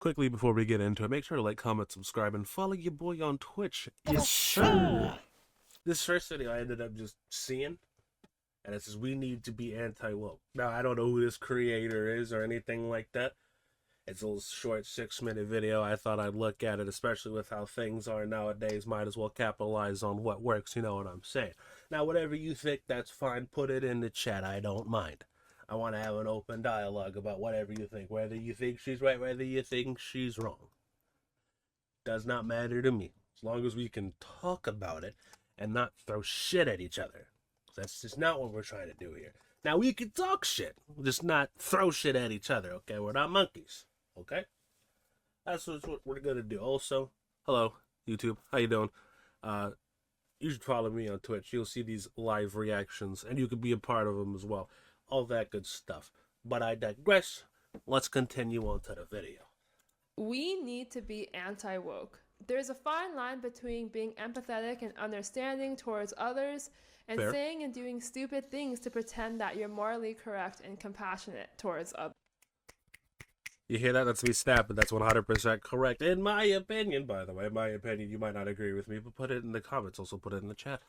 Quickly before we get into it, make sure to like, comment, subscribe, and follow your boy on Twitch. Yes, sir. This first video I ended up just seeing, and it says we need to be anti-woke. Now I don't know who this creator is or anything like that. It's a little short 6-minute video. I thought I'd look at it, especially with how things are nowadays. Might as well capitalize on what works, you know what I'm saying. Now whatever you think, that's fine. Put it in the chat. I don't mind. I want to have an open dialogue about whatever you think. Whether you think she's right, whether you think she's wrong. Does not matter to me. As long as we can talk about it and not throw shit at each other. That's just not what we're trying to do here. Now, we can talk shit, just not throw shit at each other, okay? We're not monkeys, okay? That's what we're going to do. Also, hello, YouTube. How you doing? You should follow me on Twitch. You'll see these live reactions, and you can be a part of them as well. All that good stuff. But I digress. Let's continue on to the video. We need to be anti-woke. There's a fine line between being empathetic and understanding towards others and Fair. saying and doing stupid things to pretend that you're morally correct and compassionate towards others. You hear that? That's me snapping. That's 100% correct. In my opinion, by the way, in my opinion, you might not agree with me, but put it in the comments. Also put it in the chat.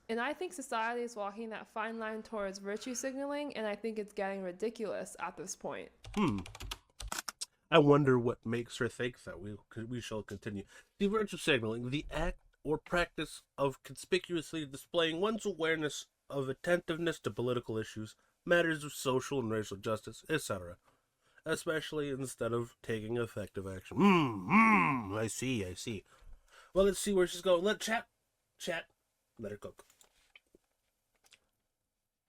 And I think society is walking that fine line towards virtue signaling, and I think it's getting ridiculous at this point. I wonder what makes her think that we shall continue. The virtue signaling, the act or practice of conspicuously displaying one's awareness of attentiveness to political issues, matters of social and racial justice, etc., especially instead of taking effective action. I see. Well, let's see where she's going. Let chat. Let her cook.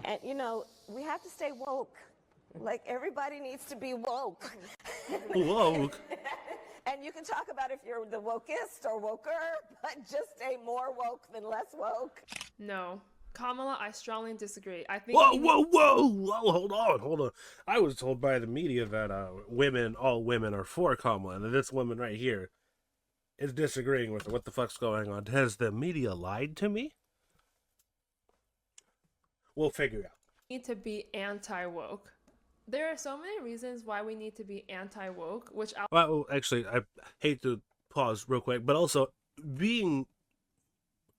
And you know, we have to stay woke. Like, everybody needs to be woke. Woke? And you can talk about if you're the wokest or woker, but just stay more woke than less woke. No. Kamala, I strongly disagree. I think Whoa, hold on. I was told by the media that all women are for Kamala, and this woman right here is disagreeing with her. What the fuck's going on? Has the media lied to me? We'll figure it out. We need to be anti-woke. There are so many reasons why we need to be anti-woke, which Well, actually, I hate to pause real quick, but also, being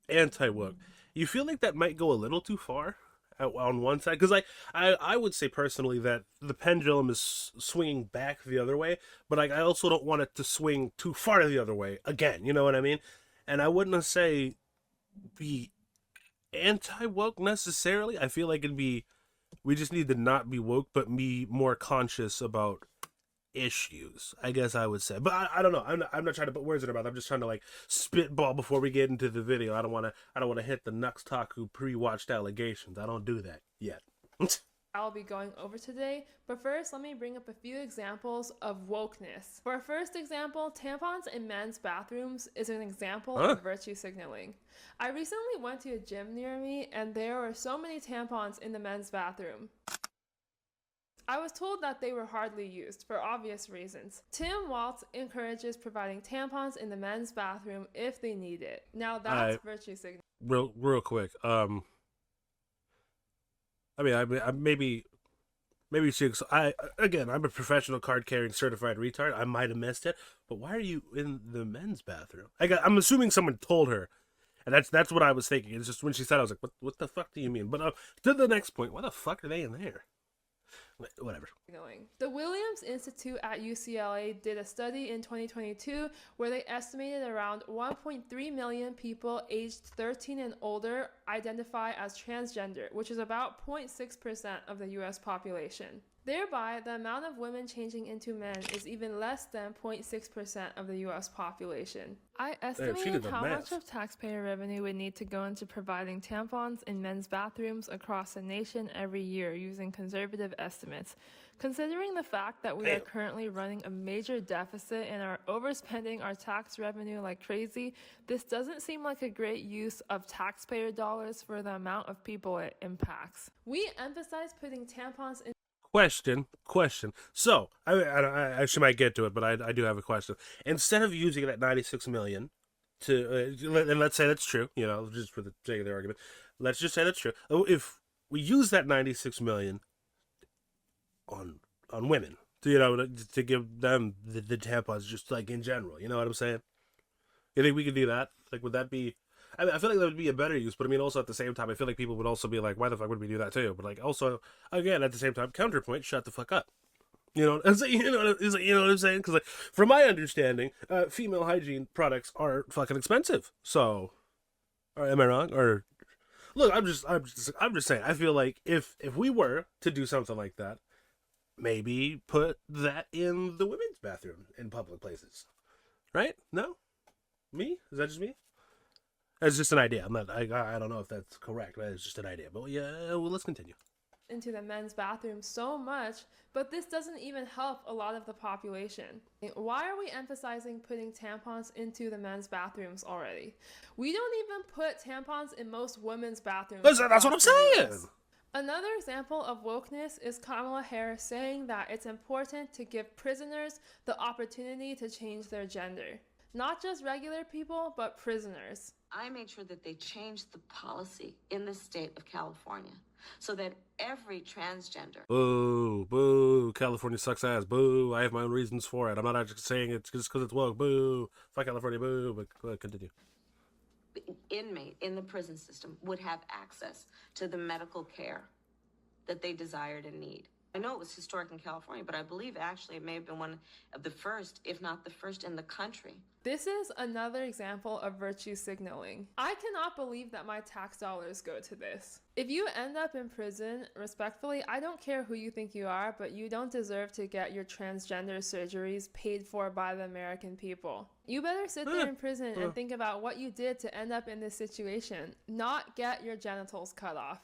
anti-woke, you feel like that might go a little too far on one side? Because I would say personally that the pendulum is swinging back the other way, but I also don't want it to swing too far the other way again, you know what I mean? And I wouldn't say be anti-woke necessarily. I feel like we just need to not be woke, but be more conscious about issues, I guess I would say. But I don't know. I'm not trying to put words in her mouth. I'm just trying to like spitball before we get into the video. I don't want to hit the Nux Taku pre-watched allegations. I don't do that yet. I'll be going over today, but first let me bring up a few examples of wokeness. For our first example, tampons in men's bathrooms is an example of virtue signaling. I recently went to a gym near me and there were so many tampons in the men's bathroom. I was told that they were hardly used for obvious reasons. Tim Waltz encourages providing tampons in the men's bathroom if they need it. Now that's virtue signaling. Real quick. I mean, maybe I'm a professional card-carrying certified retard. I might have missed it, but why are you in the men's bathroom? I'm assuming someone told her, and that's what I was thinking. It's just when she said, I was like, what the fuck do you mean? But to the next point, why the fuck are they in there? Whatever. The Williams Institute at UCLA did a study in 2022 where they estimated around 1.3 million people aged 13 and older identify as transgender, which is about 0.6% of the US population. Thereby, the amount of women changing into men is even less than 0.6% of the US population. I estimated how much of taxpayer revenue would need to go into providing tampons in men's bathrooms across the nation every year using conservative estimates. Considering the fact that we are currently running a major deficit and are overspending our tax revenue like crazy, this doesn't seem like a great use of taxpayer dollars for the amount of people it impacts. We emphasize putting tampons in Question. So, I actually might get to it, but I do have a question. Instead of using that 96 million to, and let's say that's true, you know, just for the sake of the argument, let's just say that's true. If we use that 96 million on women to give them the tampons just like in general. You know what I'm saying? You think we could do that? Like, would that be? I mean, I feel like that would be a better use, but I mean, also at the same time, I feel like people would also be like, "Why the fuck would we do that too?" But like, also, again, at the same time, counterpoint, shut the fuck up. You know, you know what I'm saying? Because like, from my understanding, female hygiene products are fucking expensive. So, or am I wrong? Or look, I'm just saying. I feel like if we were to do something like that, maybe put that in the women's bathroom in public places, right? No, me? Is that just me? That's just an idea. I'm not. I don't know if that's correct, but it's just an idea. But yeah, well, let's continue. Into the men's bathroom so much, but this doesn't even help a lot of the population. Why are we emphasizing putting tampons into the men's bathrooms already? We don't even put tampons in most women's bathrooms. That's what I'm saying. Another example of wokeness is Kamala Harris saying that it's important to give prisoners the opportunity to change their gender. Not just regular people, but prisoners. I made sure that they changed the policy in the state of California so that every transgender. Boo, boo, California sucks ass, boo. I have my own reasons for it. I'm not actually saying it's just because it's woke, boo. Fuck California, boo. But go ahead, continue. Inmate in the prison system would have access to the medical care that they desired and need. I know it was historic in California, but I believe actually it may have been one of the first, if not the first in the country. This is another example of virtue signaling. I cannot believe that my tax dollars go to this. If you end up in prison, respectfully, I don't care who you think you are, but you don't deserve to get your transgender surgeries paid for by the American people. You better sit there in prison and think about what you did to end up in this situation, not get your genitals cut off.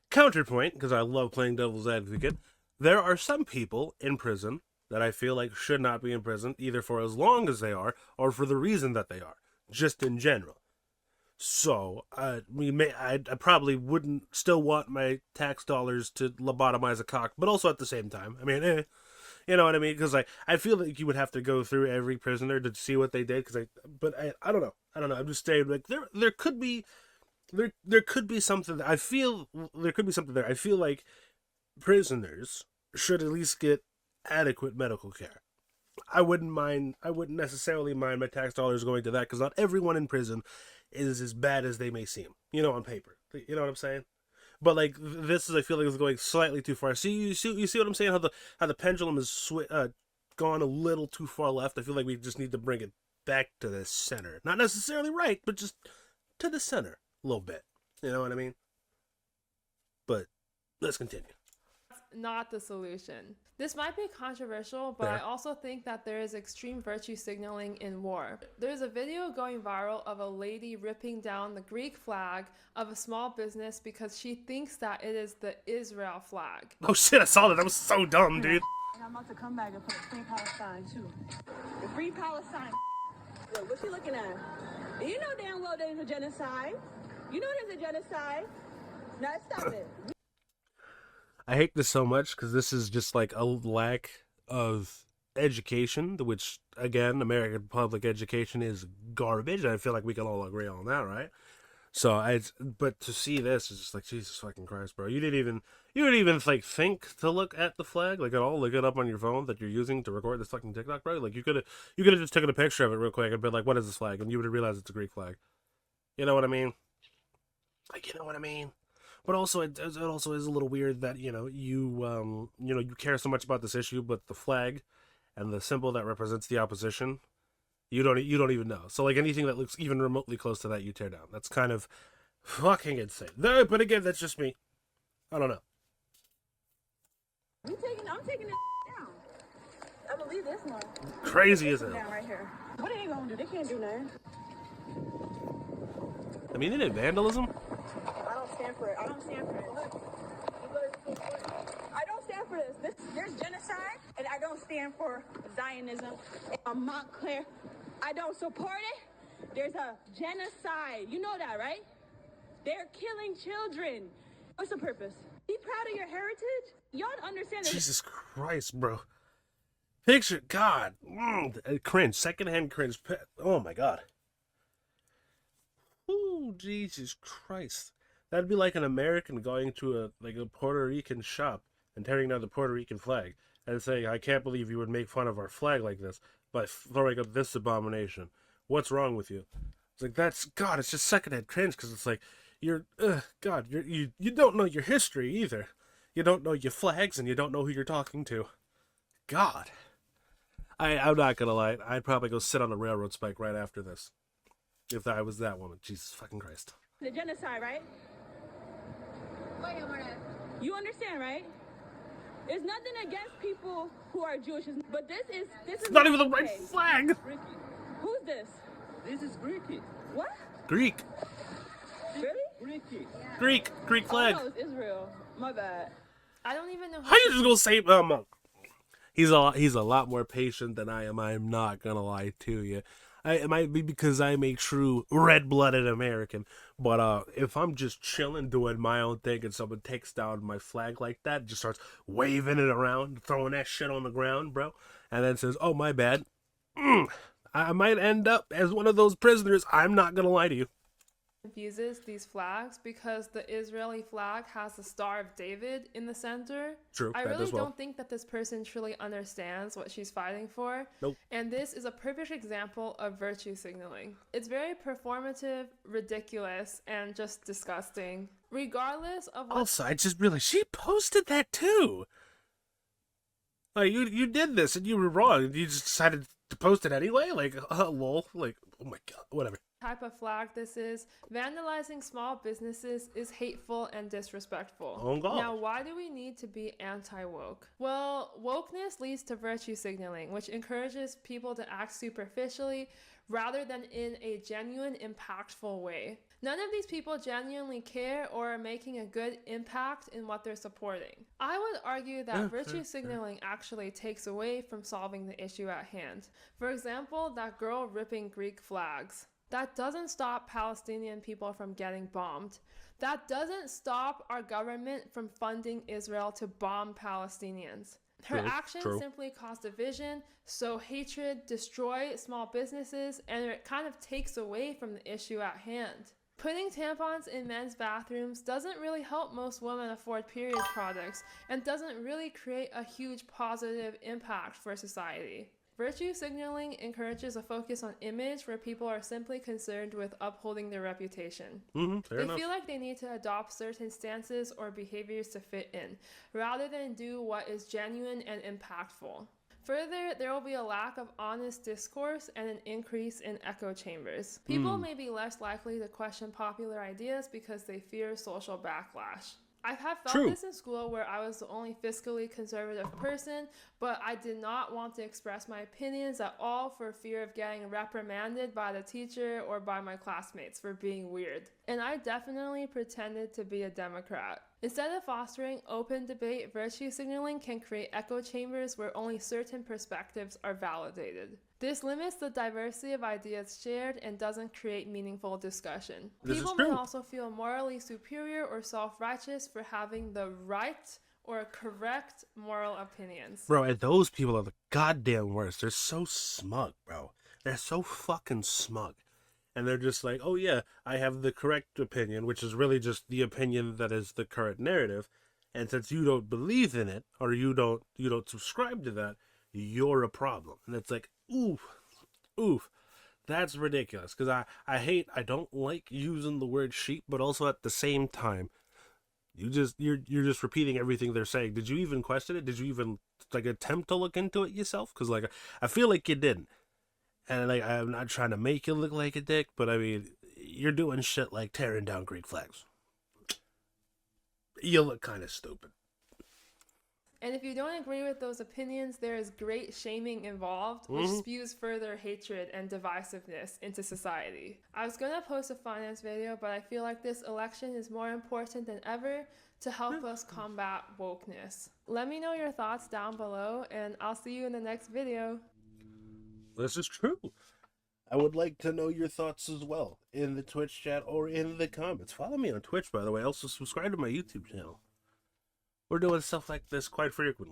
Counterpoint, because I love playing devil's advocate, there are some people in prison that I feel like should not be in prison, either for as long as they are, or for the reason that they are, just in general. So, I probably wouldn't still want my tax dollars to lobotomize a cock, but also at the same time, I mean, you know what I mean? Because I feel like you would have to go through every prisoner to see what they did, but I don't know. I'm just saying, like, there could be something that I feel there could be something there. I feel like prisoners should at least get adequate medical care. I wouldn't necessarily mind my tax dollars going to that, because not everyone in prison is as bad as they may seem, you know, on paper. You know what I'm saying? But like, this is, I feel like it's going slightly too far. You see what I'm saying? How the pendulum is gone a little too far left. I feel like we just need to bring it back to the center. Not necessarily right, but just to the center a little bit. You know what I mean? But let's continue. Not the solution. This might be controversial, but I also think that there is extreme virtue signaling in war. There's a video going viral of a lady ripping down the Greek flag of a small business because she thinks that it is the Israel flag. Oh shit, I saw that. That was so dumb, dude. And I'm about to come back and put Free Palestine too. The Free Palestine. Look, what you looking at? You know damn well there's a genocide. You know there's a genocide. Now stop it. I hate this so much because this is just like a lack of education, which, again, American public education is garbage. I feel like we can all agree on that, right? So but to see this is just like, Jesus fucking Christ, bro. You didn't even like think to look at the flag, like, at all. Look it up on your phone that you're using to record this fucking TikTok, bro. Like, you could have just taken a picture of it real quick and been like, what is this flag? And you would have realized it's a Greek flag. You know what I mean? Like, you know what I mean? But also, it also is a little weird that, you care so much about this issue, but the flag and the symbol that represents the opposition, you don't even know. So, like, anything that looks even remotely close to that, you tear down. That's kind of fucking insane. But again, that's just me. I don't know. I'm taking it down. I believe this one. Crazy as hell. Down right here. What are they gonna do? They can't do nothing. I mean, isn't it vandalism? I don't stand for it. I don't stand for it. I don't stand for this. There's genocide, and I don't stand for Zionism. And Montclair, I don't support it. There's a genocide. You know that, right? They're killing children. What's the purpose? Be proud of your heritage. Y'all understand that. Jesus Christ, bro. Picture, God. Cringe. Secondhand cringe. Oh, my God. Ooh, Jesus Christ. That'd be like an American going to a Puerto Rican shop and tearing down the Puerto Rican flag and saying, I can't believe you would make fun of our flag like this by throwing up this abomination. What's wrong with you? It's like, that's, God, it's just secondhand cringe, because it's like, God, you don't know your history either. You don't know your flags, and you don't know who you're talking to. God. I'm not gonna lie, I'd probably go sit on a railroad spike right after this. If I was that woman. Jesus fucking Christ. The genocide, right? You understand, right? It's nothing against people who are Jewish, but this is It's not even the right flag! Who's this? This is Greek. What? Greek. Really? Greek flag. Oh, no, it's Israel. My bad. I don't even know How you just gonna say, he's a lot more patient than I am. I'm not gonna lie to you. It might be because I'm a true red-blooded American, but if I'm just chilling, doing my own thing, and someone takes down my flag like that, just starts waving it around, throwing that shit on the ground, bro, and then says, "Oh, my bad," I might end up as one of those prisoners. I'm not gonna lie to you. confuses these flags because the Israeli flag has the Star of David in the center. True, I that really as well. don't think that this person truly understands what she's fighting for. Nope. And this is a perfect example of virtue signaling. It's very performative, ridiculous, and just disgusting. Regardless of what Also, I just realized she posted that too. Like, you did this and you were wrong. You just decided to post it anyway? Like, lol. Like, oh my God, whatever. type of flag this is, vandalizing small businesses is hateful and disrespectful. Oh, God. Now, why do we need to be anti-woke? Well, wokeness leads to virtue signaling, which encourages people to act superficially rather than in a genuine, impactful way. None of these people genuinely care or are making a good impact in what they're supporting. I would argue that virtue signaling actually takes away from solving the issue at hand. For example, that girl ripping Greek flags. That doesn't stop Palestinian people from getting bombed. That doesn't stop our government from funding Israel to bomb Palestinians. Her actions simply cause division, sow hatred, destroy small businesses, and it kind of takes away from the issue at hand. Putting tampons in men's bathrooms doesn't really help most women afford period products and doesn't really create a huge positive impact for society. Virtue signaling encourages a focus on image where people are simply concerned with upholding their reputation. They feel like they need to adopt certain stances or behaviors to fit in, rather than do what is genuine and impactful. Further, there will be a lack of honest discourse and an increase in echo chambers. People may be less likely to question popular ideas because they fear social backlash. I have felt this in school where I was the only fiscally conservative person, but I did not want to express my opinions at all for fear of getting reprimanded by the teacher or by my classmates for being weird. And I definitely pretended to be a Democrat. Instead of fostering open debate, virtue signaling can create echo chambers where only certain perspectives are validated. This limits the diversity of ideas shared and doesn't create meaningful discussion. People may also feel morally superior or self-righteous for having the right or correct moral opinions. Bro, and those people are the goddamn worst. They're so smug, bro. They're so fucking smug. And they're just like, oh yeah, I have the correct opinion, which is really just the opinion that is the current narrative. And since you don't believe in it, or you don't subscribe to that, you're a problem. And it's like, oof, that's ridiculous. Because I don't like using the word sheep, but also at the same time, you're just repeating everything they're saying. Did you even question it? Did you even like attempt to look into it yourself? Because like I feel like you didn't. And like I'm not trying to make you look like a dick, but I mean, you're doing shit like tearing down Greek flags. You look kind of stupid. And if you don't agree with those opinions, there is great shaming involved, which spews further hatred and divisiveness into society. I was gonna post a finance video, but I feel like this election is more important than ever to help us combat wokeness. Let me know your thoughts down below, and I'll see you in the next video. This is true. I would like to know your thoughts as well in the Twitch chat or in the comments. Follow me on Twitch, by the way. Also, subscribe to my YouTube channel. We're doing stuff like this quite frequently.